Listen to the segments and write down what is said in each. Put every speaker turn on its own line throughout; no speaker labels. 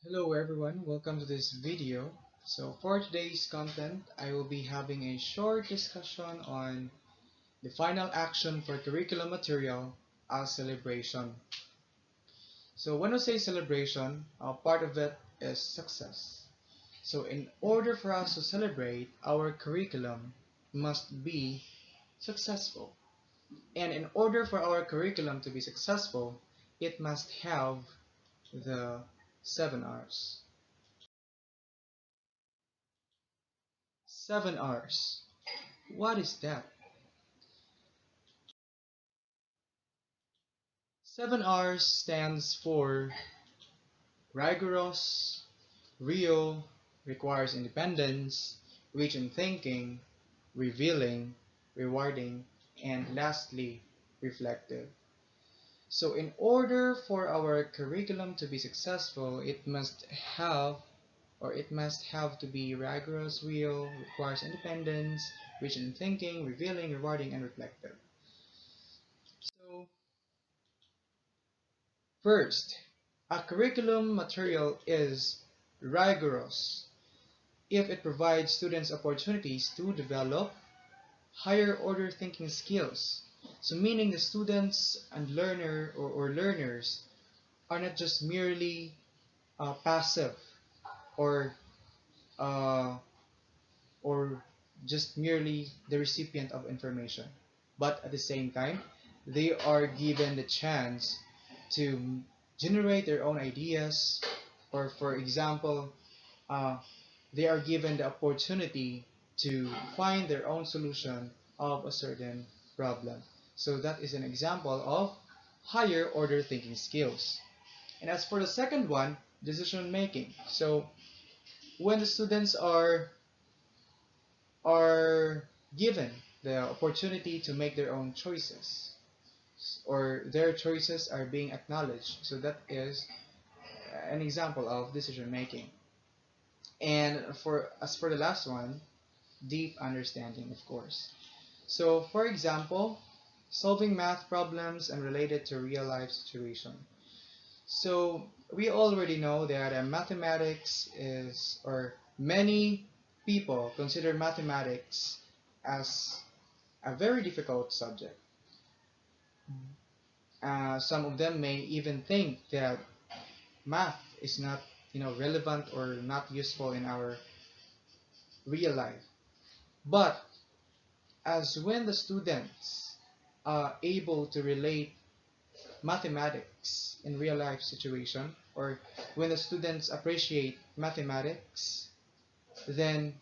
Hello everyone, welcome to this video. So for today's content, I will be having a short discussion on the final action for curriculum material as celebration. So when we say celebration, part of it is success. So in order for us to celebrate, our curriculum must be successful. And in order for our curriculum to be successful, it must have the 7 R's. 7 R's. What is that? 7 R's stands for rigorous, real, requires independence, rich in thinking, revealing, rewarding, and lastly, reflective. So in order for our curriculum to be successful, it must have to be rigorous, real, requires independence, rich in thinking, revealing, rewarding, and reflective. So first, a curriculum material is rigorous if it provides students opportunities to develop higher order thinking skills. So meaning the students and learners are not just merely passive or uh, or just merely the recipient of information, but at the same time they are given the chance to generate their own ideas, or for example, uh, they are given the opportunity to find their own solution of a certain problem. So that is an example of higher order thinking skills. And as for the second one, decision making. So when the students are given the opportunity to make their own choices, or their choices are being acknowledged, so that is an example of decision making. And for as for the last one, deep understanding, of course. So for example, solving math problems and related to real life situation. So we already know that mathematics is, or many people consider mathematics as a very difficult subject. Some of them may even think that math is not, relevant or not useful in our real life. But as when the students are able to relate mathematics in real life situation, or when the students appreciate mathematics, then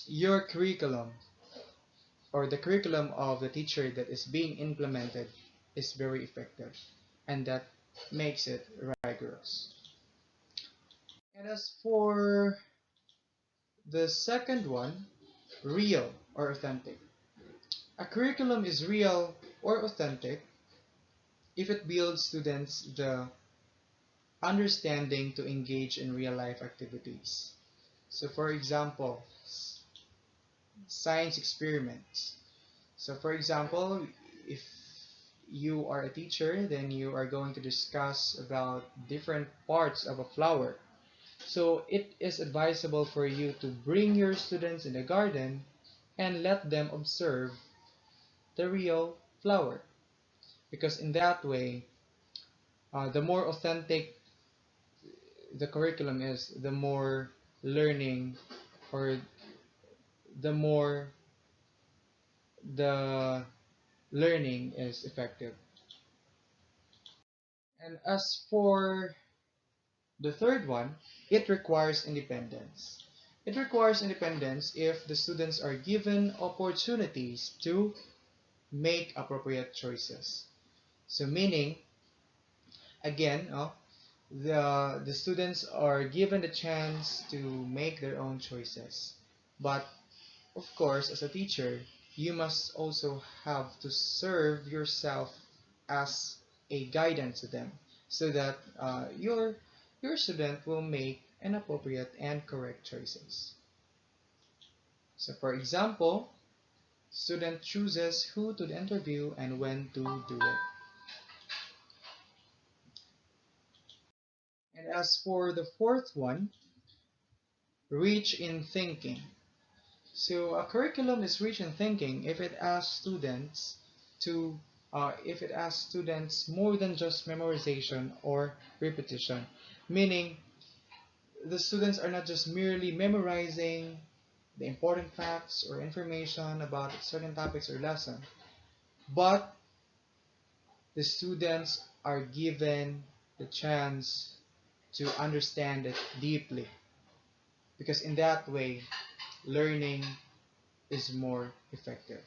your curriculum, or the curriculum of the teacher that is being implemented, is very effective, and that makes it rigorous. And as for the second one, real or authentic. A curriculum is real or authentic if it builds students the understanding to engage in real life activities. So for example, science experiments. So for example, if you are a teacher, then you are going to discuss about different parts of a flower. So it is advisable for you to bring your students in the garden and let them observe the real flower. Because in that way, the more authentic the curriculum is, the more learning, or the more the learning is effective. And as for the third one, it requires independence. It requires independence if the students are given opportunities to make appropriate choices. So meaning, again, the students are given the chance to make their own choices. But of course, as a teacher, you must also have to serve yourself as a guidance to them, so that your student will make an appropriate and correct choices. So for example, student chooses who to interview and when to do it. And as for the fourth one, rich in thinking. So a curriculum is rich in thinking to if it asks students more than just memorization or repetition, meaning the students are not just merely memorizing the important facts or information about certain topics or lesson, but the students are given the chance to understand it deeply, because in that way learning is more effective.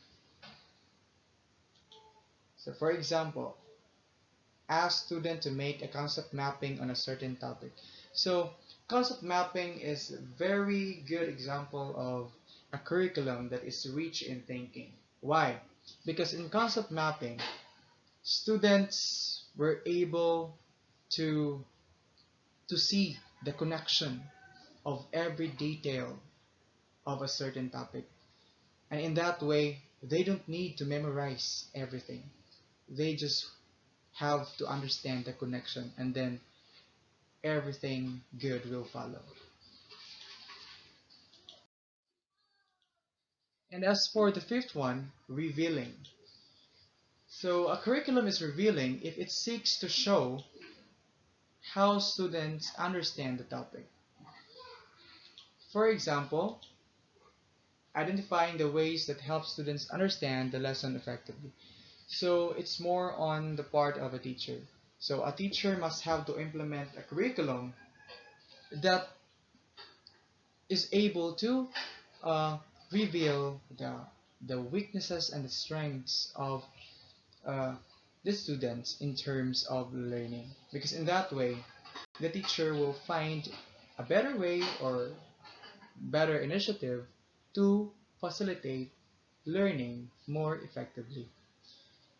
So for example, ask student to make a concept mapping on a certain topic. So concept mapping is a very good example of a curriculum that is rich in thinking. Why? Because in concept mapping, students were able to see the connection of every detail of a certain topic. And in that way, they don't need to memorize everything. They just have to understand the connection, and then everything good will follow. And as for the fifth one, revealing. So a curriculum is revealing if it seeks to show how students understand the topic. For example, identifying the ways that help students understand the lesson effectively. So it's more on the part of a teacher. So a teacher must have to implement a curriculum that is able to uh, reveal the weaknesses and the strengths of uh, the students in terms of learning. Because in that way, the teacher will find a better way or better initiative to facilitate learning more effectively.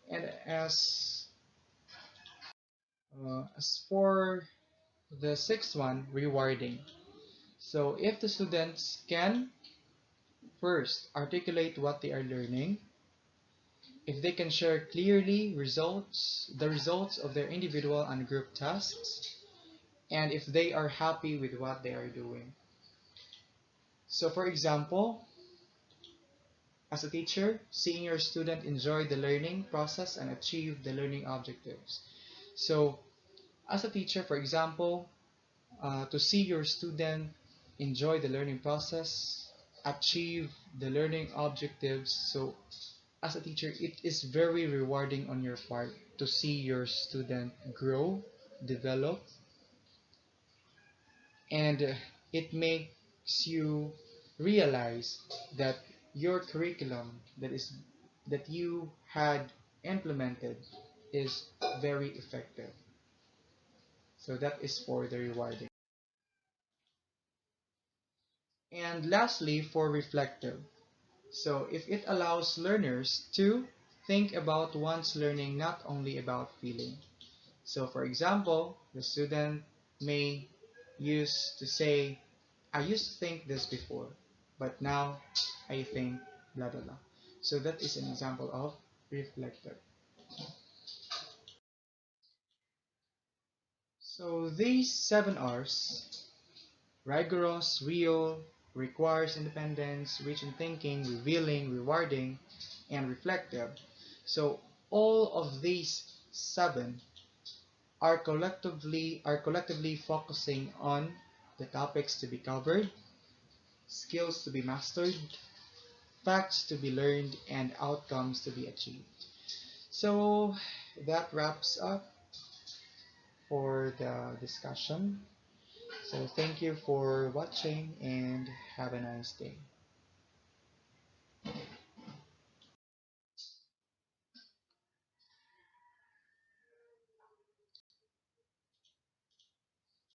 And as for the sixth one, rewarding. So if the students can first articulate what they are learning, if they can share clearly the results of their individual and group tasks, and if they are happy with what they are doing. So for example, as a teacher, seeing your student enjoy the learning process and achieve the learning objectives. So as a teacher, for example, to see your student enjoy the learning process, achieve the learning objectives. So as a teacher, it is very rewarding on your part to see your student grow, develop, and it makes you realize that your curriculum that you had implemented is very effective. So that is for the rewarding. And lastly, for reflective. So if it allows learners to think about one's learning, not only about feeling. So for example, the student may use to say, I used to think this before, but now I think blah blah blah. So that is an example of reflective. So these 7 R's: rigorous, real, requires independence, rich in thinking, revealing, rewarding, and reflective. So all of these seven are collectively focusing on the topics to be covered, skills to be mastered, facts to be learned, and outcomes to be achieved. So that wraps up for the discussion. So thank you for watching and have a nice day.